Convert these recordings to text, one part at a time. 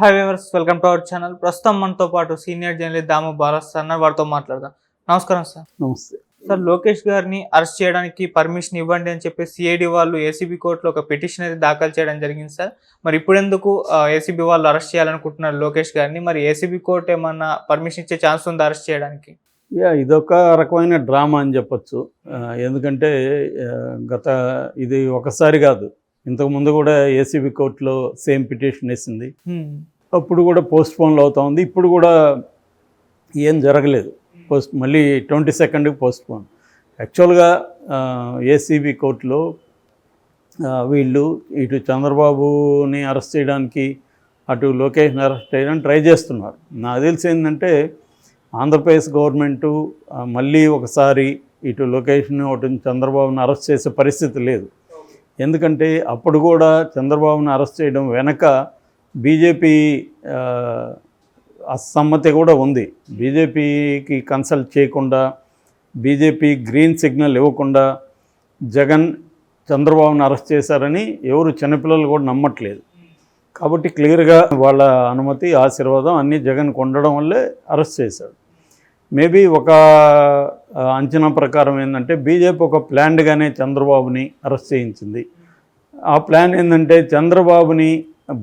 Hi viewers, welcome to our channel. ప్రస్తుతం మనతో పాటు సీనియర్ జర్నలిస్ట్ దాము బాలాస్ సార్ వారితో మాట్లాడదాం. నమస్కారం సార్. నమస్తే సార్, లోకేష్ గారిని అరెస్ట్ చేయడానికి పర్మిషన్ ఇవ్వండి అని చెప్పి సిఐడి వాళ్ళు ఏసీబీ కోర్టులో ఒక పిటిషన్ అయితే దాఖలు చేయడం జరిగింది సార్. మరి ఇప్పుడెందుకు ఏసీబీ వాళ్ళు అరెస్ట్ చేయాలనుకుంటున్నారు లోకేష్ గారిని? మరి ఏసీబీ కోర్టు ఏమన్నా పర్మిషన్ ఇచ్చే ఛాన్స్ ఉందా అరెస్ట్ చేయడానికి? ఇదొక రకమైన డ్రామా అని చెప్పచ్చు. ఎందుకంటే ఇది ఒకసారి కాదు, ఇంతకుముందు కూడా ఏసీబీ కోర్టులో సేమ్ పిటిషన్ వేసింది. అప్పుడు కూడా పోస్ట్ పోన్లు అవుతా ఉంది. ఇప్పుడు కూడా ఏం జరగలేదు. మళ్ళీ 22nd పోస్ట్ పోన్. యాక్చువల్గా ఏసీబీ కోర్టులో వీళ్ళు ఇటు చంద్రబాబుని అరెస్ట్ చేయడానికి, అటు లోకేష్ని అరెస్ట్ చేయడానికి ట్రై చేస్తున్నారు. నాకు తెలిసి ఏంటంటే ఆంధ్రప్రదేశ్ గవర్నమెంటు మళ్ళీ ఒకసారి ఇటు లోకేష్ని అటు చంద్రబాబుని అరెస్ట్ చేసే పరిస్థితి లేదు. ఎందుకంటే అప్పుడు కూడా చంద్రబాబుని అరెస్ట్ చేయడం వెనక బీజేపీ అసమ్మతి కూడా ఉంది. బీజేపీకి కన్సల్ట్ చేయకుండా, బీజేపీ గ్రీన్ సిగ్నల్ ఇవ్వకుండా జగన్ చంద్రబాబుని అరెస్ట్ చేశారని ఎవరు చిన్నపిల్లలు కూడా నమ్మట్లేదు. కాబట్టి క్లియర్గా వాళ్ళ అనుమతి, ఆశీర్వాదం అన్నీ జగన్కి ఉండడం వల్లే అరెస్ట్ చేశాడు. మేబీ ఒక అంచనా ప్రకారం ఏంటంటే బీజేపీ ఒక ప్లాన్డ్గానే చంద్రబాబుని అరెస్ట్ చేయించింది. ఆ ప్లాన్ ఏంటంటే చంద్రబాబుని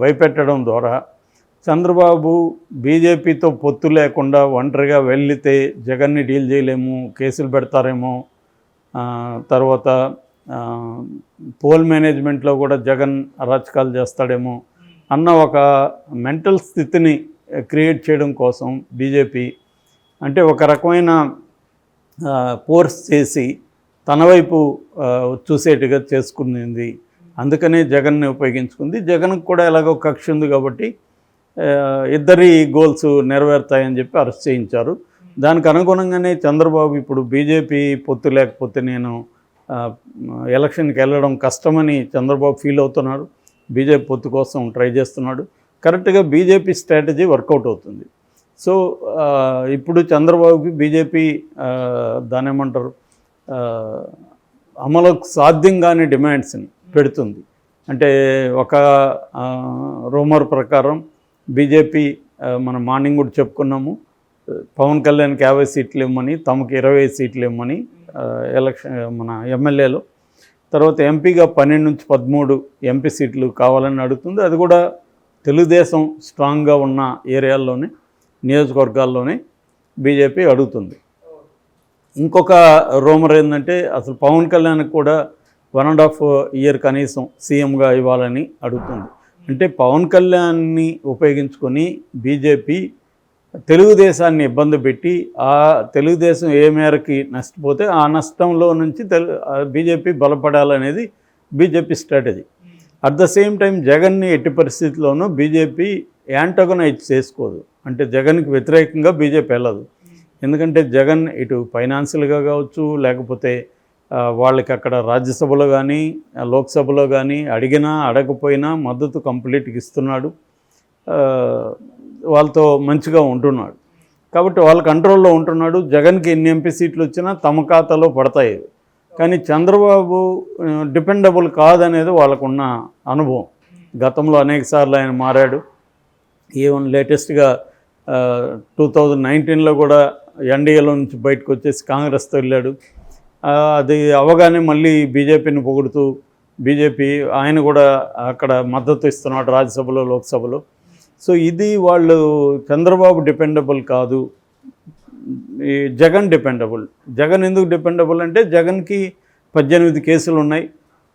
భయపెట్టడం ద్వారా చంద్రబాబు బీజేపీతో పొత్తు లేకుండా ఒంటరిగా వెళ్తే జగన్ని డీల్ చేయలేము, కేసులు పెడతారేమో, తర్వాత పోల్ మేనేజ్మెంట్లో కూడా జగన్ అరాచకాలు చేస్తాడేమో అన్న ఒక మెంటల్ స్థితిని క్రియేట్ చేయడం కోసం బీజేపీ అంటే ఒక రకమైన ఫోర్స్ చేసి తన వైపు చూసేట్టుగా చేసుకునింది. అందుకనే జగన్ని ఉపయోగించుకుంది. జగన్కి కూడా ఎలాగో కక్ష ఉంది కాబట్టి ఇద్దరి గోల్స్ నెరవేరుతాయని చెప్పి అరెస్ట్ చేయించారు. దానికి అనుగుణంగానే చంద్రబాబు ఇప్పుడు బీజేపీ పొత్తు లేకపోతే నేను ఎలక్షన్కి వెళ్ళడం కష్టమని చంద్రబాబు ఫీల్ అవుతున్నాడు. బీజేపీ పొత్తు కోసం ట్రై చేస్తున్నాడు. కరెక్ట్గా బీజేపీ స్ట్రాటజీ వర్కౌట్ అవుతుంది. సో ఇప్పుడు చంద్రబాబుకి బీజేపీ దాని ఏమంటారు అమలుకు సాధ్యం కాని డిమాండ్స్ని పెడుతుంది. అంటే ఒక రూమర్ ప్రకారం బీజేపీ మనం మార్నింగ్ కూడా చెప్పుకున్నాము, పవన్ కళ్యాణ్కి 50 సీట్లు ఇవ్వమని, తమకు 25 సీట్లు ఇవ్వమని ఎలక్షన్ మన ఎమ్మెల్యేలు, తర్వాత ఎంపీగా 12 నుంచి 13 ఎంపీ సీట్లు కావాలని అడుగుతుంది. అది కూడా తెలుగుదేశం స్ట్రాంగ్గా ఉన్న ఏరియాల్లోనే, నియోజకవర్గాల్లోనే బీజేపీ అడుగుతుంది. ఇంకొక రూమర్ ఏంటంటే అసలు పవన్ కళ్యాణ్కి కూడా 1.5 ఇయర్ కనీసం సీఎంగా ఇవ్వాలని అడుగుతుంది. అంటే పవన్ కళ్యాణ్ని ఉపయోగించుకొని బీజేపీ తెలుగుదేశాన్ని ఇబ్బంది పెట్టి ఆ తెలుగుదేశం ఏ మేరకి నష్టపోతే ఆ నష్టంలో నుంచి బీజేపీ బలపడాలనేది BJP strategy. At the same time జగన్ని ఎట్టి పరిస్థితుల్లోనూ బీజేపీ యాంటగనైజ్ చేసుకోదు. అంటే జగన్కి వ్యతిరేకంగా బీజేపీ వెళ్ళదు. ఎందుకంటే జగన్ ఇటు ఫైనాన్షియల్గా కావచ్చు, లేకపోతే వాళ్ళకి అక్కడ రాజ్యసభలో కానీ లోక్సభలో కానీ అడిగినా అడగకపోయినా మద్దతు కంప్లీట్గా ఇస్తున్నాడు. వాళ్ళతో మంచిగా ఉంటున్నాడు. కాబట్టి వాళ్ళ కంట్రోల్లో ఉంటున్నాడు. జగన్కి ఎన్ని ఎంపీ సీట్లు వచ్చినా తమ ఖాతాలో పడతాయి. కానీ చంద్రబాబు డిపెండబుల్ కాదనేది వాళ్ళకున్న అనుభవం. గతంలో అనేకసార్లు ఆయన మారాడు. ఈవెన్ లేటెస్ట్గా 2019లో కూడా ఎన్డీఏలో నుంచి బయటకు వచ్చేసి కాంగ్రెస్తో వెళ్ళాడు. అది అవగానే మళ్ళీ బీజేపీని పొగుడుతూ ఆయన కూడా అక్కడ మద్దతు ఇస్తున్నాడు రాజ్యసభలో, లోక్సభలో. సో ఇది వాళ్ళు చంద్రబాబు డిపెండబుల్ కాదు, ఈ జగన్ డిపెండబుల్. జగన్ ఎందుకు డిపెండబుల్ అంటే జగన్కి 18 కేసులు ఉన్నాయి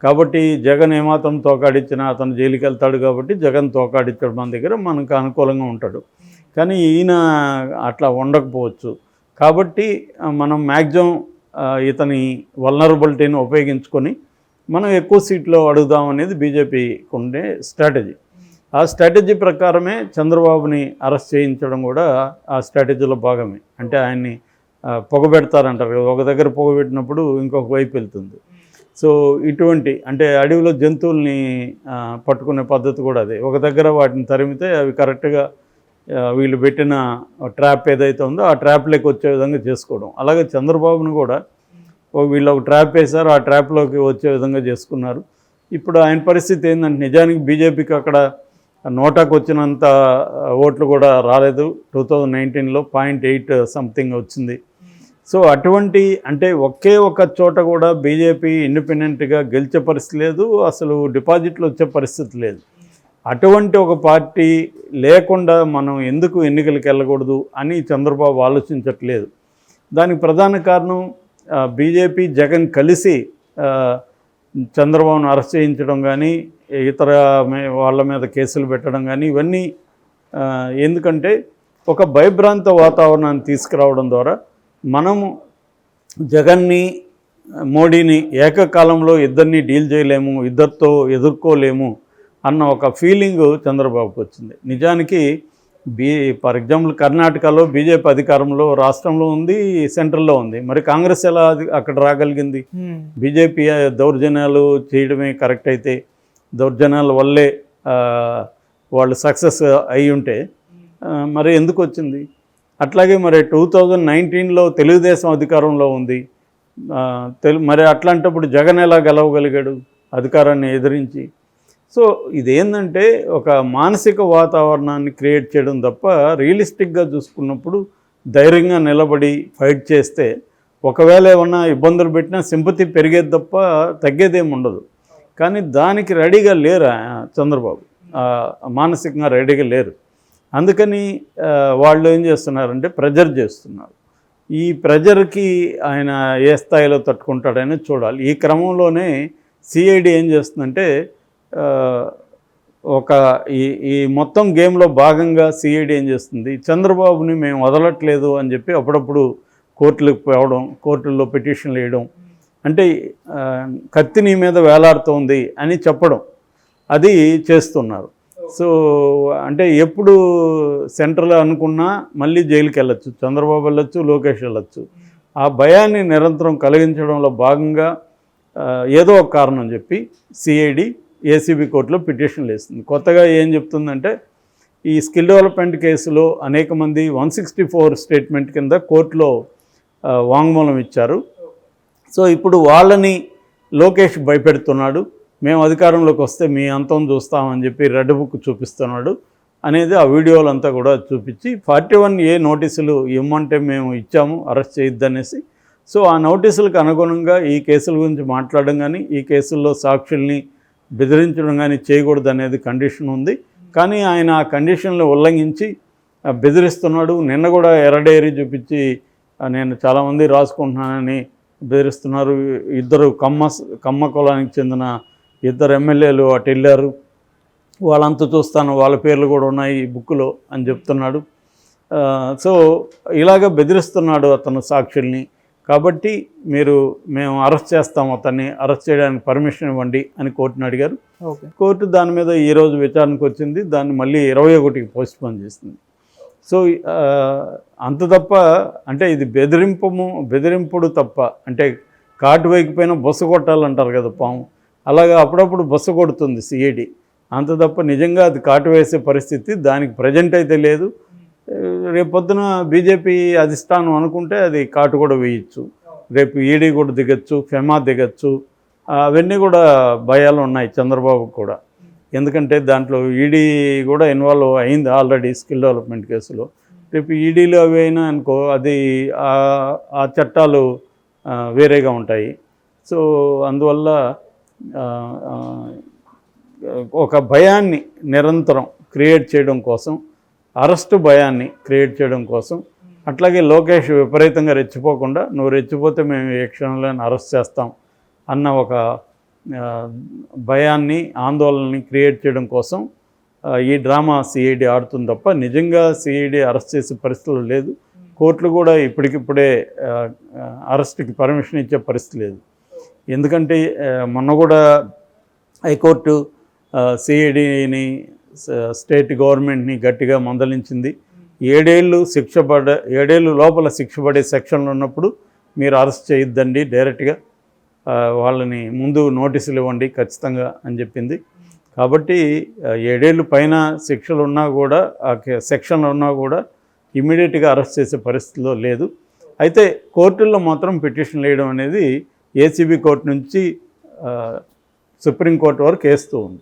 కాబట్టి జగన్ ఏమాత్రం తోకాడిచ్చినా అతను జైలుకి వెళ్తాడు. కాబట్టి జగన్ తోకాడిచ్చాడు మన దగ్గర, మనకు అనుకూలంగా ఉంటాడు. కానీ ఈయన అట్లా ఉండకపోవచ్చు. కాబట్టి మనం మ్యాక్సిమం ఇతని వల్నరబిలిటీని ఉపయోగించుకొని మనం ఎక్కువ సీట్లు అడుగుదాం అనేది బీజేపీకి ఉండే స్ట్రాటజీ. ఆ స్ట్రాటజీ ప్రకారమే చంద్రబాబుని అరెస్ట్ చేయించడం కూడా ఆ స్ట్రాటజీలో భాగమే. అంటే ఆయన్ని పొగబెడతారంటారు, ఒక దగ్గర పొగబెట్టినప్పుడు ఇంకొక వైపు వెళ్తుంది. సో ఇటువంటి అంటే అడవిలో జంతువుల్ని పట్టుకునే పద్ధతి కూడా అదే. ఒక దగ్గర వాటిని తరిమితే అవి కరెక్ట్గా వీళ్ళు పెట్టిన ట్రాప్ ఏదైతే ఉందో ఆ ట్రాప్లోకి వచ్చే విధంగా చేసుకోవడం. అలాగే చంద్రబాబును కూడా వీళ్ళు ఒక ట్రాప్ వేశారు, ఆ ట్రాప్లోకి వచ్చే విధంగా చేసుకున్నారు. ఇప్పుడు ఆయన పరిస్థితి ఏంటంటే నిజానికి బీజేపీకి అక్కడ నోటాకు వచ్చినంత ఓట్లు కూడా రాలేదు. 2019లో 0.8 సంథింగ్ వచ్చింది. సో అటువంటి అంటే ఒకే ఒక చోట కూడా బీజేపీ ఇండిపెండెంట్గా గెలిచే పరిస్థితి లేదు, అసలు డిపాజిట్లు వచ్చే పరిస్థితి లేదు. అటువంటి ఒక పార్టీ లేకుండా మనం ఎందుకు ఎన్నికలకు వెళ్ళకూడదు అని చంద్రబాబు ఆలోచించట్లేదు. దానికి ప్రధాన కారణం బీజేపీ జగన్ కలిసి చంద్రబాబును అరెస్ట్ చేయించడం కానీ, ఇతర వాళ్ళ మీద కేసులు పెట్టడం కానీ, ఇవన్నీ ఎందుకంటే ఒక భయభ్రాంత వాతావరణాన్ని తీసుకురావడం ద్వారా మనము జగన్ని మోడీని ఏకకాలంలో ఇద్దరిని డీల్ చేయలేము, ఇద్దరితో ఎదుర్కోలేము అన్న ఒక ఫీలింగ్ చంద్రబాబుకు వచ్చింది. నిజానికి ఫర్ ఎగ్జాంపుల్ కర్ణాటకలో బీజేపీ అధికారంలో రాష్ట్రంలో ఉంది, సెంట్రల్లో ఉంది. మరి కాంగ్రెస్ ఎలా అక్కడ రాగలిగింది? బీజేపీ దౌర్జన్యాలు చేయడమే కరెక్ట్ అయితే, దౌర్జన్యాల వల్లే వాళ్ళు సక్సెస్ అయి ఉంటే మరి ఎందుకు వచ్చింది? అట్లాగే మరి 2019లో తెలుగుదేశం అధికారంలో ఉంది. మరి అట్లాంటప్పుడు జగన్ ఎలా గెలవగలిగాడు అధికారాన్ని ఎదిరించి? సో ఇదేంటంటే ఒక మానసిక వాతావరణాన్ని క్రియేట్ చేయడం తప్ప, రియలిస్టిక్గా చూసుకున్నప్పుడు ధైర్యంగా నిలబడి ఫైట్ చేస్తే ఒకవేళ ఏమన్నా ఇబ్బందులు పెట్టినా సింపతి పెరిగేది తప్ప తగ్గేదేమి ఉండదు. కానీ దానికి రెడీగా లేరు చంద్రబాబు, మానసికంగా రెడీగా లేరు. అందుకని వాళ్ళు ఏం చేస్తున్నారంటే ప్రెజర్ చేస్తున్నారు. ఈ ప్రెజర్కి ఆయన ఏ స్థాయిలో తట్టుకుంటాడని చూడాలి. ఈ క్రమంలోనే సిఐడి ఏం చేస్తుందంటే ఒక ఈ మొత్తం గేమ్లో భాగంగా సిఐడి ఏం చేస్తుంది, చంద్రబాబుని మేము వదలట్లేదు అని చెప్పి అప్పుడప్పుడు కోర్టులకు పోవడం, కోర్టుల్లో పిటిషన్లు వేయడం, అంటే కత్తి నీ మీద వేలాడుతోంది అని చెప్పడం, అది చేస్తున్నారు. సో అంటే ఎప్పుడు సెంట్రల్ అనుకున్నా మళ్ళీ జైలుకి వెళ్ళొచ్చు, చంద్రబాబు వెళ్ళొచ్చు, లోకేష్ వెళ్ళొచ్చు. ఆ భయాన్ని నిరంతరం కలిగించడంలో భాగంగా ఏదో ఒక కారణం చెప్పి సిఐడి ఏసీబీ కోర్టులో పిటిషన్లు వేస్తుంది. కొత్తగా ఏం చెప్తుందంటే ఈ స్కిల్ డెవలప్మెంట్ కేసులో అనేక మంది 164 స్టేట్మెంట్ కింద కోర్టులో వాంగ్మూలం ఇచ్చారు. సో ఇప్పుడు వాళ్ళని లోకేష్ భయపెడుతున్నాడు, మేము అధికారంలోకి వస్తే మీ అంతం చూస్తామని చెప్పి రెడ్ బుక్ చూపిస్తున్నాడు అనేది ఆ వీడియోలంతా కూడా చూపించి 41A నోటీసులు ఇమ్మంటే మేము ఇచ్చాము అరెస్ట్ చేయొద్దనేసి. సో ఆ నోటీసులకు అనుగుణంగా ఈ కేసుల గురించి మాట్లాడడం కానీ, ఈ కేసుల్లో సాక్షుల్ని బెదిరించడం కానీ చేయకూడదు అనేది కండిషన్ ఉంది. కానీ ఆయన ఆ కండిషన్లు ఉల్లంఘించి బెదిరిస్తున్నాడు. నిన్న కూడా ఎర్రడేరి చూపించి నేను చాలామంది రాసుకుంటున్నానని బెదిరిస్తున్నారు. ఇద్దరు కమ్మ కులానికి చెందిన ఇద్దరు ఎమ్మెల్యేలు అటు వెళ్ళారు, వాళ్ళంతా చూస్తాను, వాళ్ళ పేర్లు కూడా ఉన్నాయి ఈ బుక్లో అని చెప్తున్నాడు. సో ఇలాగ బెదిరిస్తున్నాడు అతను సాక్షుల్ని. కాబట్టి మేము అరెస్ట్ చేస్తాం, అతన్ని అరెస్ట్ చేయడానికి పర్మిషన్ ఇవ్వండి అని కోర్టుని అడిగారు. కోర్టు దాని మీద ఈరోజు విచారణకు వచ్చింది, దాన్ని మళ్ళీ 21కి పోస్ట్పోన్ చేసింది. సో అంత తప్ప అంటే ఇది బెదిరింపుడు తప్ప, అంటే కాటు వైకపోయినా బొస్స కొట్టాలంటారు కదా పాము, అలాగా అప్పుడప్పుడు బొస్స కొడుతుంది సిఐడి. అంత తప్ప నిజంగా అది కాటు వేసే పరిస్థితి దానికి ప్రజెంట్ అయితే లేదు. రేపొద్దున బీజేపీ అధిష్టానం అనుకుంటే అది కాటు కూడా వేయచ్చు, రేపు ఈడీ కూడా దిగచ్చు, ఫెమా దిగచ్చు. అవన్నీ కూడా భయాలు ఉన్నాయి చంద్రబాబు కూడా. ఎందుకంటే దాంట్లో ఈడీ కూడా ఇన్వాల్వ్ అయింది ఆల్రెడీ స్కిల్ డెవలప్మెంట్ కేసులో. రేపు ఈడీలు అవి అయినా అనుకో, అది ఆ చట్టాలు వేరేగా ఉంటాయి. సో అందువల్ల ఒక భయాన్ని నిరంతరం క్రియేట్ చేయడం కోసం, అరెస్టు భయాన్ని క్రియేట్ చేయడం కోసం, అట్లాగే లోకేష్ విపరీతంగా రెచ్చిపోకుండా, నువ్వు రెచ్చిపోతే మేము ఏ క్షణంలో అరెస్ట్ చేస్తాం అన్న ఒక భయాన్ని, ఆందోళనని క్రియేట్ చేయడం కోసం ఈ డ్రామా సిఐడి ఆడుతుంది తప్ప నిజంగా సిఐడి అరెస్ట్ చేసే పరిస్థితులు లేదు. కోర్టులు కూడా ఇప్పటికిప్పుడే అరెస్ట్కి పర్మిషన్ ఇచ్చే పరిస్థితి లేదు. ఎందుకంటే మొన్న కూడా హైకోర్టు సిఐడిని, స్టేట్ గవర్నమెంట్ని గట్టిగా మందలించింది. 7 ఏళ్ళు లోపల శిక్ష పడే సెక్షన్లు ఉన్నప్పుడు మీరు అరెస్ట్ చేయొద్దండి, డైరెక్ట్గా వాళ్ళని ముందు నోటీసులు ఇవ్వండి ఖచ్చితంగా అని చెప్పింది. కాబట్టి 7 ఏళ్ళు పైన శిక్షలు ఉన్నా కూడా, ఆ సెక్షన్లు ఉన్నా కూడా ఇమీడియట్గా అరెస్ట్ చేసే పరిస్థితిలో లేదు. అయితే కోర్టుల్లో మాత్రం పిటిషన్ వేయడం అనేది ఏసీబీ కోర్టు నుంచి సుప్రీంకోర్టు వరకు వేస్తూ ఉంది.